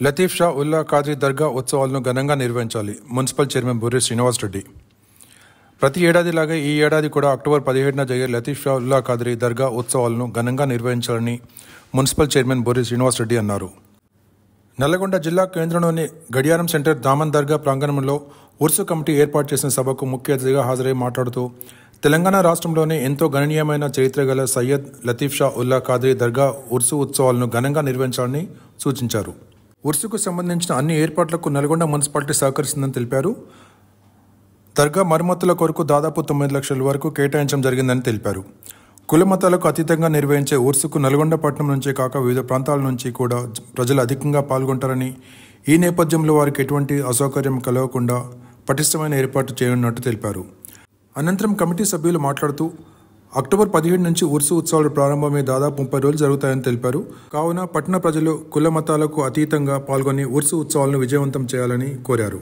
లతీఫ్ షా ఉల్లా ఖాద్రీ దర్గా ఉత్సవాలను ఘనంగా నిర్వహించాలి. Municipal chairman Burri Srinivas Reddy. ప్రతి ఏడాదిలాగే ఈ ఏడాది కూడా అక్టోబర్ 17న జరిగే లతీఫ్ షా ఉల్లా ఖాద్రీ దర్గా ఉత్సవాలను ఘనంగా నిర్వహించాలని మున్సిపల్ చైర్మన్ బుర్రి శ్రీనివాస్ రెడ్డి అన్నారు. నల్లగొండ జిల్లా కేంద్రంలోని గడియారం సెంటర్ దామన్ దర్గా ప్రాంగణంలో ఉర్సు కమిటీ ఏర్పాటు చేసిన సభకు ముఖ్య అతిథిగా హాజరై మాట్లాడుతూ తెలంగాణ రాష్ట్రంలోనే ఎంతో గణనీయమైన చరిత్ర గల సయ్యద్ లతీఫ్ షా ఉల్లా ఖాద్రీ దర్గా ఉర్సు ఉత్సవాలను ఘనంగా నిర్వహించాలని సూచించారు. ఉర్సుకు సంబంధించిన అన్ని ఏర్పాట్లకు నల్గొండ మున్సిపాలిటీ సహకరిస్తుందని తెలిపారు. దర్గా మరమ్మతుల కొరకు దాదాపు 9 లక్షల వరకు కేటాయించడం జరిగిందని తెలిపారు. కుల మతాలకు అతీతంగా నిర్వహించే ఉర్సుకు నల్గొండ పట్టణం నుంచే కాక వివిధ ప్రాంతాల నుంచి కూడా ప్రజలు అధికంగా పాల్గొంటారని, ఈ నేపథ్యంలో వారికి ఎటువంటి అసౌకర్యం కలగకుండా పటిష్టమైన ఏర్పాటు చేయనున్నట్టు తెలిపారు. అనంతరం కమిటీ సభ్యులు మాట్లాడుతూ అక్టోబర్ 17 నుంచి ఉర్సు ఉత్సవాలు ప్రారంభమై దాదాపు 30 రోజులు జరుగుతాయని తెలిపారు. కావున పట్టణ ప్రజలు కుల మతాలకు అతీతంగా పాల్గొని ఉర్సు ఉత్సవాలను విజయవంతం చేయాలని కోరారు.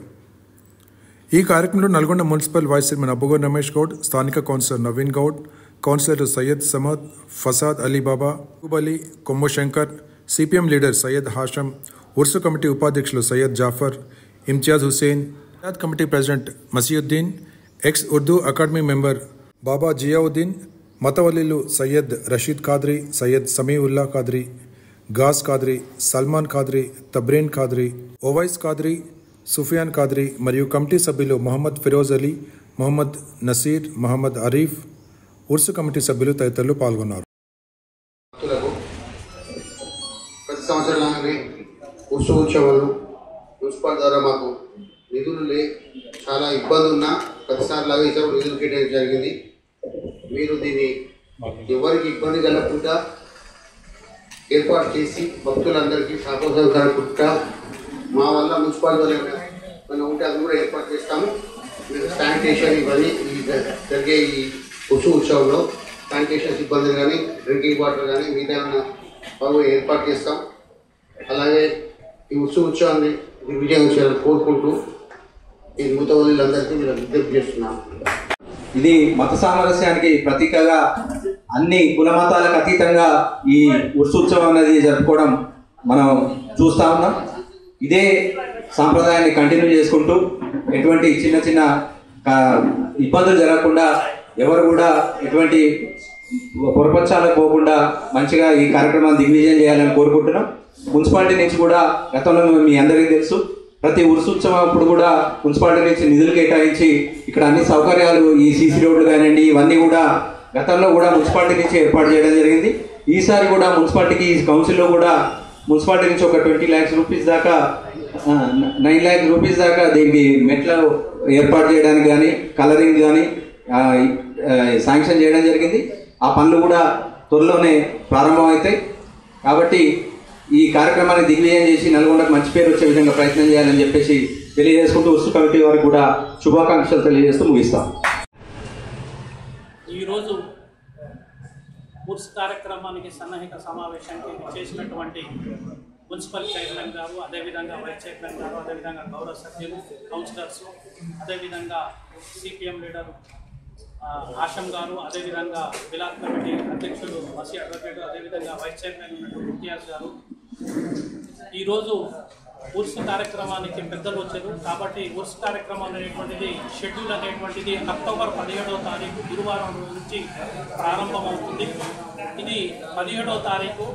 ఈ కార్యక్రమంలో Nalgonda municipal vice chairman Abbugor Ramesh Goud, స్థానిక councillor Naveen Goud, councillor Syed Samad, Fasad Alibaba, Ali, Kommu Shankar, CPM leader Syed Hasham, Urs committee ఉపాధ్యక్షులు Syed Jafar, Imtiaz Hussain, committee president Masiuddin, ex Urdu academy member Baba Ziauddin, మతవల్లీలు సయ్యద్ రషీద్ ఖాద్రీ, సయ్యద్ సమీఉల్లా ఖాద్రీ, గాజ్ ఖాద్రీ, సల్మాన్ ఖాద్రీ, తబ్రీన్ ఖాద్రీ, ఓవైస్ ఖాద్రీ, సుఫియాన్ ఖాద్రీ మరియు కమిటీ సభ్యులు మొహమ్మద్ ఫిరోజ్ అలీ, మొహమ్మద్ నసీర్, మొహమ్మద్ అరీఫ్, ఉర్సు కమిటీ సభ్యులు తదితరులు పాల్గొన్నారు. ప్రతి సంవత్సరంలాగే ఉర్సు ఉత్సవాలు మున్సిపల్ ద్వారా మాకు నిధులు చాలా ఇబ్బంది ఉన్నా ప్రతిసారిలాగా ఈసారి నిధులు కేటాయించడం జరిగింది. మీరు దీన్ని ఎవరికి ఇబ్బంది కలగకుండా ఏర్పాటు చేసి భక్తులందరికీ సహకారం కలగకుండా మా వల్ల మున్సిపాలిటీ ఏమైనా ఉంటే అది కూడా ఏర్పాటు చేస్తాము. మీరు శానిటేషన్ ఇవన్నీ జరిగే ఈ ఉర్సు ఉత్సవంలో శానిటేషన్ సిబ్బంది కానీ, డ్రింకింగ్ వాటర్ కానీ మిగతా ఏమైనా ఏర్పాటు చేస్తాం. అలాగే ఈ ఉర్సు ఉత్సవాన్ని విజయం చేయాలని కోరుకుంటూ ఈ ముతవల్లీలందరికీ మీరు విజ్ఞప్తి చేస్తున్నాం. ఇది మత సామరస్యానికి ప్రతీకగా అన్ని కుల మతాలకు అతీతంగా ఈ ఉర్సు ఉత్సవం అనేది జరుపుకోవడం మనం చూస్తూ ఉన్నాం. ఇదే సాంప్రదాయాన్ని కంటిన్యూ చేసుకుంటూ ఎటువంటి చిన్న చిన్న ఇబ్బందులు జరగకుండా ఎవరు కూడా ఎటువంటి పొరపక్షాలకు పోకుండా మంచిగా ఈ కార్యక్రమాన్ని దిగ్విజయం చేయాలని కోరుకుంటున్నాం. మున్సిపాలిటీ నుంచి కూడా గతంలో మీ అందరికీ తెలుసు, ప్రతి ఉర్సు ఉత్సవం అప్పుడు కూడా మున్సిపాలిటీ నుంచి నిధులు కేటాయించి ఇక్కడ అన్ని సౌకర్యాలు, ఈ సీసీ రోడ్లు కానివ్వండి, ఇవన్నీ కూడా గతంలో కూడా మున్సిపాలిటీ నుంచి ఏర్పాటు చేయడం జరిగింది. ఈసారి కూడా మున్సిపాలిటీకి కౌన్సిల్లో కూడా మున్సిపాలిటీ నుంచి ఒక 20 lakhs రూపీస్ దాకా 9 lakhs రూపీస్ దాకా దీనికి మెట్లు ఏర్పాటు చేయడానికి కానీ, కలరింగ్ కానీ శాంక్షన్ చేయడం జరిగింది. ఆ పనులు కూడా త్వరలోనే ప్రారంభమవుతాయి. కాబట్టి ఈ కార్యక్రమాన్ని దిగ్విజయం చేసి నల్గొండకు మంచి పేరు వచ్చే విధంగా ప్రయత్నం చేయాలని చెప్పేసి తెలియజేసుకుంటూ ఉర్సు కమిటీ వారికి కూడా శుభాకాంక్షలు తెలియజేస్తూ ముగిస్తాం. ఈరోజు ఉర్సు కార్యక్రమానికి సన్నాహిక సమావేశానికి చేసినటువంటి మున్సిపల్ చైర్మన్ గారు, అదేవిధంగా వైస్ చైర్మన్ గారు, అదేవిధంగా గౌరవ సభ్యులు, కౌన్సిలర్స్, అదేవిధంగా సిపిఎం లీడర్ ఆషం గారు, అదేవిధంగా బిలాద్ కమిటీ అధ్యక్షుడు మసీ అడ్వకేట్, అదేవిధంగా వైస్ చైర్మన్ ఉన్నటువంటి ఇమ్తియాజ్ గారు, ఈరోజు ఉర్సు కార్యక్రమానికి పెద్దలు వచ్చారు. కాబట్టి ఉర్సు కార్యక్రమం అనేటువంటిది షెడ్యూల్ అనేటువంటిది అక్టోబర్ 17వ తారీఖు గురువారం నుంచి ప్రారంభమవుతుంది. ఇది 17వ తారీఖు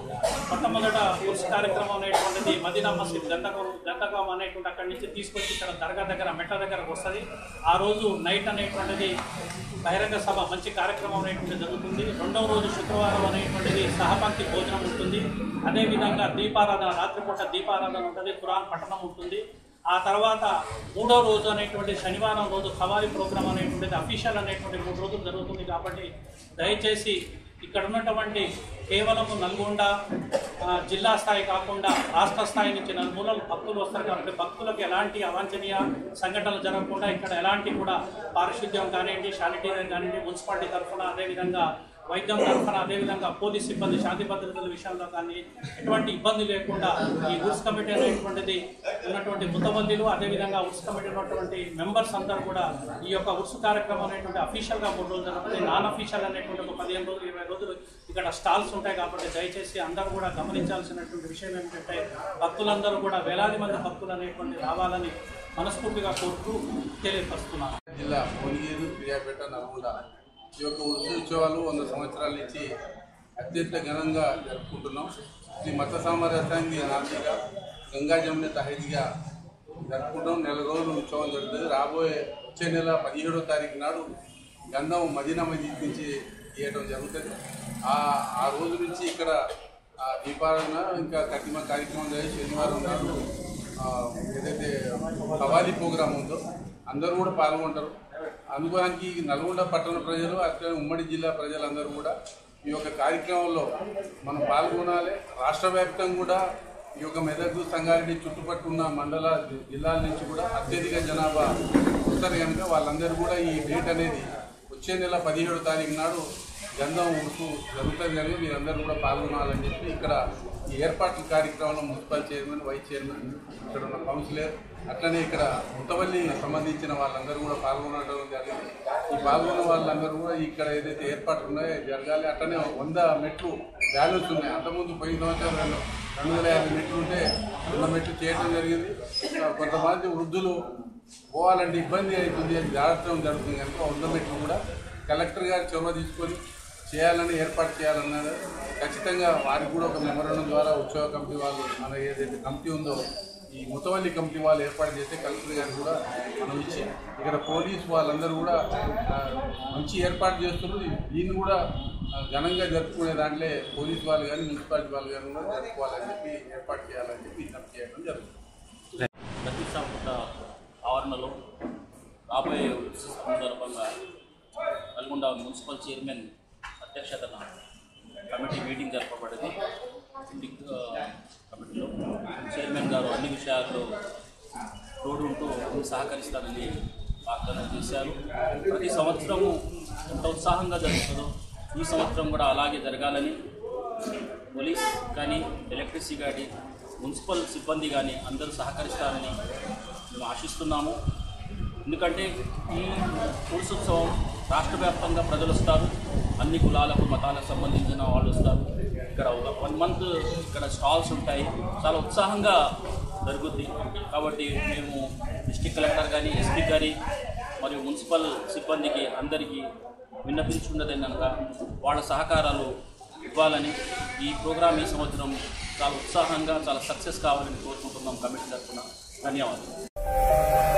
మొట్టమొదట ఉర్సు కార్యక్రమం అనేటువంటిది మదీనా మసీద్ గంధకం అనేటువంటి అక్కడి నుంచి తీసుకొచ్చి ఇక్కడ దర్గా దగ్గర మెట్ల దగ్గరకు వస్తుంది. ఆ రోజు నైట్ అనేటువంటిది బహిరంగ సభ మంచి కార్యక్రమం అనేటువంటిది జరుగుతుంది. రెండవ రోజు శుక్రవారం అనేటువంటిది సహపంక్తి భోజనం ఉంటుంది. అదేవిధంగా దీపారాధన, రాత్రిపూట దీపారాధన ఉంటుంది, ఖురాన్ పఠనం ఉంటుంది. ఆ తర్వాత మూడో రోజు అనేటువంటి శనివారం రోజు ఖవారీ ప్రోగ్రాం అనేటువంటిది అఫీషియల్ అనేటువంటి 3 రోజులు జరుగుతుంది. కాబట్టి దయచేసి ఇక్కడ ఉన్నటువంటి కేవలము నల్గొండ జిల్లా స్థాయి కాకుండా రాష్ట్ర స్థాయి నుంచి నలుమూలలు భక్తులు వస్తారు. కాబట్టి భక్తులకు ఎలాంటి అవాంఛనీయ సంఘటనలు జరగకుండా ఇక్కడ ఎలాంటి కూడా పారిశుద్ధ్యం కానివ్వండి, శానిటైజర్ కానివ్వండి, మున్సిపాలిటీ తరఫున, అదేవిధంగా వైద్యం తరఫున అదేవిధంగా పోలీస్ సిబ్బంది శాంతి భద్రతల విషయంలో కానీ ఎటువంటి ఇబ్బంది లేకుండా ఈ ఉర్స్ కమిటీ అనేటువంటిది ఉన్నటువంటి ముతవల్లీలు అదేవిధంగా ఉర్స్ కమిటీ ఉన్నటువంటి మెంబర్స్ అందరూ కూడా ఈ యొక్క ఉర్స్ కార్యక్రమం అనేటువంటి అఫీషియల్గా 3 రోజులు జరుగుతుంది. నాన్ అఫీషియల్ అనేటువంటి ఒక 15 రోజులు 20 రోజులు ఇక్కడ స్టాల్స్ ఉంటాయి. కాబట్టి దయచేసి అందరూ కూడా గమనించాల్సినటువంటి విషయం ఏమిటంటే భక్తులందరూ కూడా వేలాది మంది భక్తులు అనేటువంటి రావాలని మనస్ఫూర్తిగా కోరుతూ తెలియపరుస్తున్నాను. జిల్లా భువనగిరి, ప్రియాపేట, నల్గొండ ఈ యొక్క ఉత్సవాలు 100 సంవత్సరాల నుంచి అత్యంత ఘనంగా జరుపుకుంటున్నాం. ఇది మత సామరస్యాన్ని నాందిగా గంగా జమున తహీద్గా జరుపుకుంటాం. 4 రోజులు ఉత్సవం జరుగుతుంది. రాబోయే వచ్చే నెల 17వ తారీఖు నాడు గంధం మదీనా మస్జిద్ నుంచి తీయడం జరుగుతుంది. ఆ రోజు నుంచి ఇక్కడ దీపారాధన ఇంకా కట్టిమ కార్యక్రమం జరిగి శనివారం నాడు ఏదైతే కవాలి ప్రోగ్రాం ఉందో అందరూ కూడా పాల్గొంటారు. అనుభవానికి నల్గొండ పట్టణ ప్రజలు అట్లా ఉమ్మడి జిల్లా ప్రజలందరూ కూడా ఈ యొక్క కార్యక్రమంలో మనం పాల్గొనాలి. రాష్ట్ర వ్యాప్తంగా కూడా ఈ యొక్క మెదక్, సంగారెడ్డి చుట్టుపక్కల ఉన్న మండల జిల్లాల నుంచి కూడా అత్యధిక జనాభా వస్తారు కనుక వాళ్ళందరూ కూడా ఈ డేట్ అనేది వచ్చే నెల 17వ తారీఖు నాడు గంధం ఉరుసు జరుగుతుంది కనుక మీరందరూ కూడా పాల్గొనాలని చెప్పి ఇక్కడ ఈ ఏర్పాట్ల కార్యక్రమంలో మున్సిపల్ చైర్మన్, వైస్ చైర్మన్, ఇక్కడ ఉన్న కౌన్సిలర్ అట్లనే ఇక్కడ ముతవల్లి సంబంధించిన వాళ్ళందరూ కూడా పాల్గొనడం జరిగింది. ఈ పాల్గొన్న వాళ్ళందరూ కూడా ఇక్కడ ఏదైతే ఏర్పాట్లు ఉన్నాయో జరగాలి. అట్లనే 100 మెట్లు బ్యాలెన్స్ ఉన్నాయి. అంతకుముందు పోయిన సంవత్సరం 250 మెట్లు ఉంటే 100 మెట్లు చేయడం జరిగింది. కొంతమంది వృద్ధులు పోవాలంటే ఇబ్బంది అవుతుంది, అది జాగ్రత్త జరుగుతుంది కనుక 100 మెట్లు కూడా కలెక్టర్ గారు చొరవ తీసుకొని చేయాలని ఏర్పాటు చేయాలన్నది ఖచ్చితంగా వారికి కూడా ఒక మెమోరాండం ద్వారా ఉత్సవ కమిటీ వాళ్ళు మన ఏదైతే కమిటీ ఉందో ఈ ముతవల్లి కమిటీ వాళ్ళు ఏర్పాటు చేస్తే కలెక్టర్ గారు కూడా మనం ఇచ్చి ఇక్కడ పోలీసు వాళ్ళందరూ కూడా మంచి ఏర్పాటు చేస్తున్నారు. దీన్ని కూడా ఘనంగా జరుపుకునే దాంట్లో పోలీసు వాళ్ళు కానీ మున్సిపాలిటీ వాళ్ళు కానీ కూడా జరుపుకోవాలని చెప్పి ఏర్పాటు చేయాలని చెప్పి విజ్ఞప్తి చేయడం జరుగుతుంది. ప్రతిష్టాత్మక ఆవరణలో రాబోయే సందర్భంగా నల్గొండ మున్సిపల్ చైర్మన్ అధ్యక్షతన కమిటీ మీటింగ్ జరపబడింది. కమిటీలో చైర్మన్ గారు అన్ని విషయాల్లో తోడుంటూ సహకరిస్తానని వాగ్దానం చేశారు. ప్రతి సంవత్సరము ఎంత ఉత్సాహంగా జరుగుతుందో ఈ సంవత్సరం కూడా అలాగే జరగాలని పోలీస్ కానీ, ఎలక్ట్రిసిటీ కానీ, మున్సిపల్ సిబ్బంది కానీ అందరూ సహకరిస్తారని మేము ఆశిస్తున్నాము. ఎందుకంటే ఈ ఉత్సవం రాష్ట్ర వ్యాప్తంగా ప్రజలు వస్తారు, అన్ని కులాలకు మతాలకు సంబంధించిన వాళ్ళు వస్తారు. ఇక్కడ 1 మంత్ ఇక్కడ స్టాల్స్ ఉంటాయి, చాలా ఉత్సాహంగా జరుగుద్ది. కాబట్టి మేము డిస్ట్రిక్ట్ కలెక్టర్ కానీ, ఎస్పీ గారి మరియు మున్సిపల్ సిబ్బందికి అందరికీ విన్నపించుకున్నది కనుక వాళ్ళ సహకారాలు ఇవ్వాలని, ఈ ప్రోగ్రాం ఈ సంవత్సరం చాలా ఉత్సాహంగా చాలా సక్సెస్ కావాలని కోరుకుంటున్నాం కమిటీ తరఫున. ధన్యవాదాలు.